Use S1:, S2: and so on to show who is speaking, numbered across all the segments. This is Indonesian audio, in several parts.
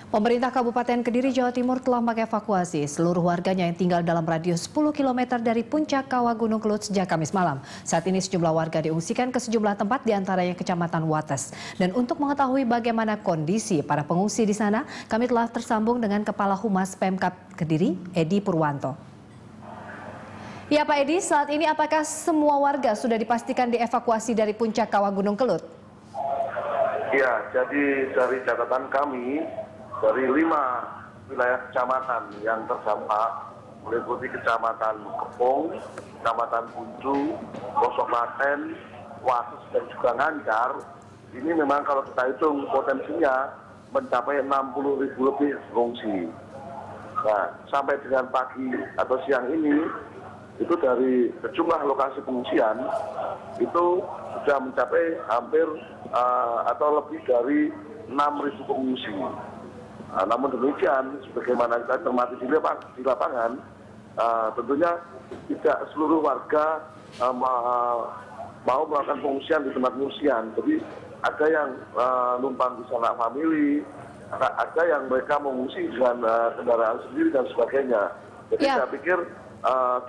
S1: Pemerintah Kabupaten Kediri, Jawa Timur telah mengevakuasi seluruh warganya yang tinggal dalam radius 10 km dari puncak kawah Gunung Kelut sejak Kamis malam. Saat ini sejumlah warga diungsikan ke sejumlah tempat di antaranya Kecamatan Wates. Dan untuk mengetahui bagaimana kondisi para pengungsi di sana, kami telah tersambung dengan Kepala Humas Pemkab Kediri, Edi Purwanto. Ya Pak Edi, saat ini apakah semua warga sudah dipastikan dievakuasi dari puncak kawah Gunung Kelut?
S2: Ya, jadi dari catatan kami, dari 5 wilayah kecamatan yang terdampak meliputi Kecamatan Kepung, Kecamatan Bunju, Wosoklaten, Wates dan juga Ngancar. Ini memang kalau kita hitung potensinya mencapai 60.000 lebih pengungsi. Nah, sampai dengan pagi atau siang ini, itu dari sejumlah lokasi pengungsian itu sudah mencapai hampir atau lebih dari 6.000 pengungsi. Namun demikian, sebagaimana kita cermati di lapangan, tentunya tidak seluruh warga mau melakukan pengungsian di tempat pengungsian. Jadi ada yang numpang di sana famili, ada yang mereka mengungsi dengan kendaraan sendiri dan sebagainya. Jadi saya pikir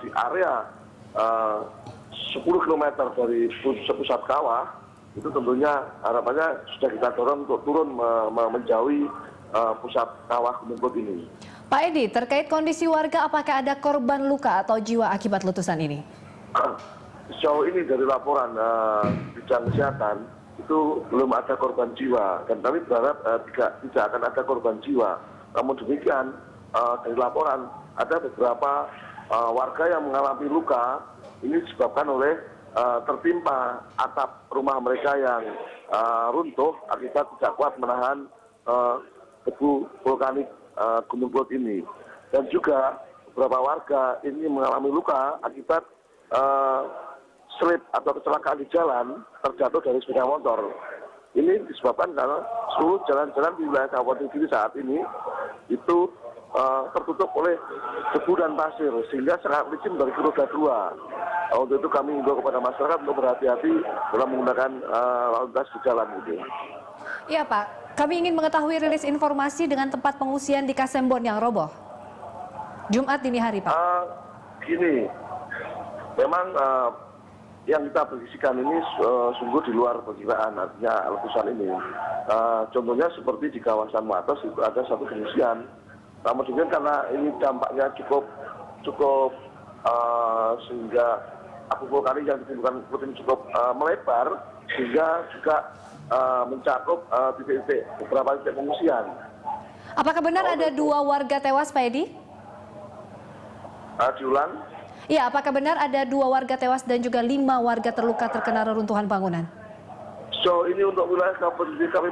S2: di area 10 km dari pusat kawah, itu tentunya harapannya sudah kita dorong untuk turun menjauhi pusat kawah Gunung Kelut ini.
S1: Pak Edi, terkait kondisi warga, apakah ada korban luka atau jiwa akibat letusan ini?
S2: Sejauh ini dari laporan bidang kesehatan, itu belum ada korban jiwa. Dan kami berharap tidak akan ada korban jiwa. Namun demikian, dari laporan ada beberapa warga yang mengalami luka, ini disebabkan oleh tertimpa atap rumah mereka yang runtuh akibat tidak kuat menahan debu vulkanik Gunung Kelut ini. Dan juga beberapa warga ini mengalami luka akibat slip atau kecelakaan di jalan terjatuh dari sepeda motor. Ini disebabkan karena seluruh jalan-jalan di wilayah Kabupaten Kediri saat ini itu tertutup oleh debu dan pasir sehingga sangat licin dari roda 2. Untuk itu kami himbau kepada masyarakat untuk berhati-hati dalam menggunakan lalu lintas di jalan itu.
S1: Iya Pak, kami ingin mengetahui rilis informasi dengan tempat pengungsian di Kasembon yang roboh Jumat dini hari Pak.
S2: Gini, memang yang kita berisikan ini sungguh di luar perkiraan, artinya letusan ini. Contohnya seperti di kawasan Wates itu ada satu pengungsian. Namun demikian karena ini dampaknya cukup sehingga abu vulkanik yang ditimbulkan rutin cukup melebar sehingga juga mencakup titik-titik beberapa titik pengungsian.
S1: Apakah benar ada 2 warga tewas Pak Edi?
S2: Diulang?
S1: Iya, apakah benar ada 2 warga tewas dan juga 5 warga terluka terkena reruntuhan bangunan?
S2: So ini untuk wilayah Kabupaten kami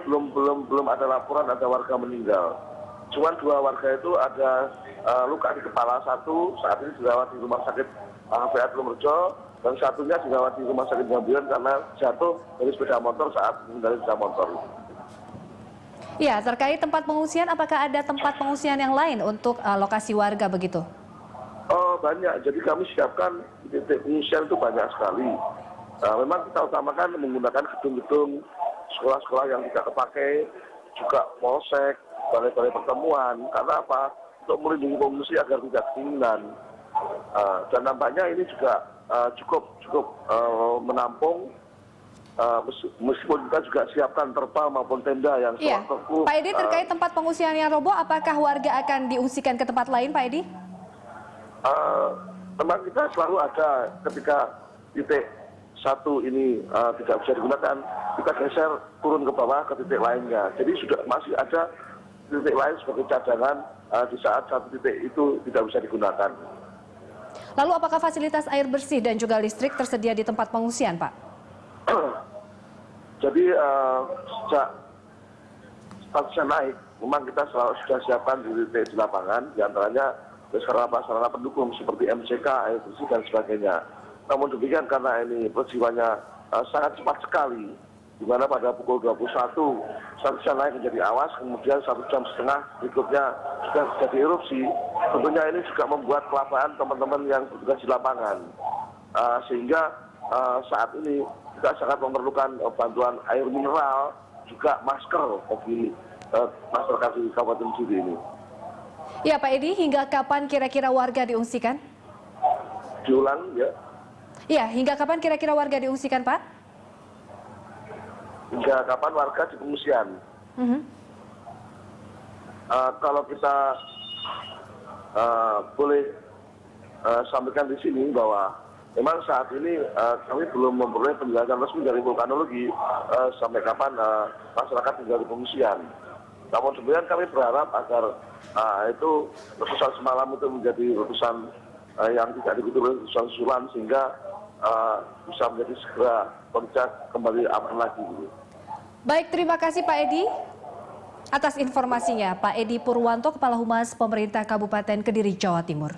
S2: belum ada laporan ada warga meninggal. Cuman 2 warga itu ada luka di kepala, satu saat ini dirawat di rumah sakit VA Lumurjo, dan satunya dirawat di rumah sakit Jambiran karena jatuh dari sepeda motor saat mengendarai sepeda motor.
S1: Ya, terkait tempat pengungsian, apakah ada tempat pengungsian yang lain untuk lokasi warga begitu?
S2: Oh banyak, jadi kami siapkan titik pengungsian itu banyak sekali. Memang kita utamakan menggunakan gedung-gedung sekolah-sekolah yang tidak terpakai, juga polsek, balai-balai pertemuan. Karena apa? Untuk melindungi pengungsi agar tidak kedinginan. Dan nampaknya ini juga cukup menampung, meskipun kita juga siapkan terpal maupun tenda yang
S1: sewaktu-waktu. Pak Edi, terkait tempat pengungsian yang roboh, apakah warga akan diungsikan ke tempat lain Pak Edi?
S2: Memang kita selalu ada ketika titik satu ini tidak bisa digunakan, kita geser turun ke bawah ke titik lainnya. Jadi sudah masih ada titik lain sebagai cadangan di saat satu titik itu tidak bisa digunakan.
S1: Lalu apakah fasilitas air bersih dan juga listrik tersedia di tempat pengungsian, Pak?
S2: Jadi sejak statusnya naik, memang kita sudah siapkan di titik di lapangan, diantaranya sarana pendukung seperti MCK, air bersih dan sebagainya. Namun demikian karena ini peristiwanya sangat cepat sekali, di mana pada pukul 21 statusnya naik menjadi awas, kemudian 1,5 jam berikutnya sudah terjadi erupsi. Tentunya ini juga membuat kelapaan teman-teman yang bertugas di lapangan, sehingga saat ini kita sangat memerlukan bantuan air mineral, juga masker bagi masyarakat di Kabupaten Pidi ini.
S1: Ya Pak Edi, hingga kapan kira-kira warga diungsikan?
S2: Diulang ya.
S1: Ya, hingga kapan kira-kira warga diungsikan Pak?
S2: Hingga kapan warga di pengungsian? Kalau kita boleh sampaikan di sini bahwa memang saat ini kami belum memperoleh penjelasan resmi dari vulkanologi sampai kapan masyarakat tinggal di pengungsian. Namun kemudian kami berharap agar itu letusan semalam itu menjadi letusan yang tidak diikuti oleh letusan susulan sehingga bisa menjadi segera puncak kembali aman lagi.
S1: Baik, terima kasih Pak Edi atas informasinya. Pak Edi Purwanto, Kepala Humas Pemerintah Kabupaten Kediri, Jawa Timur.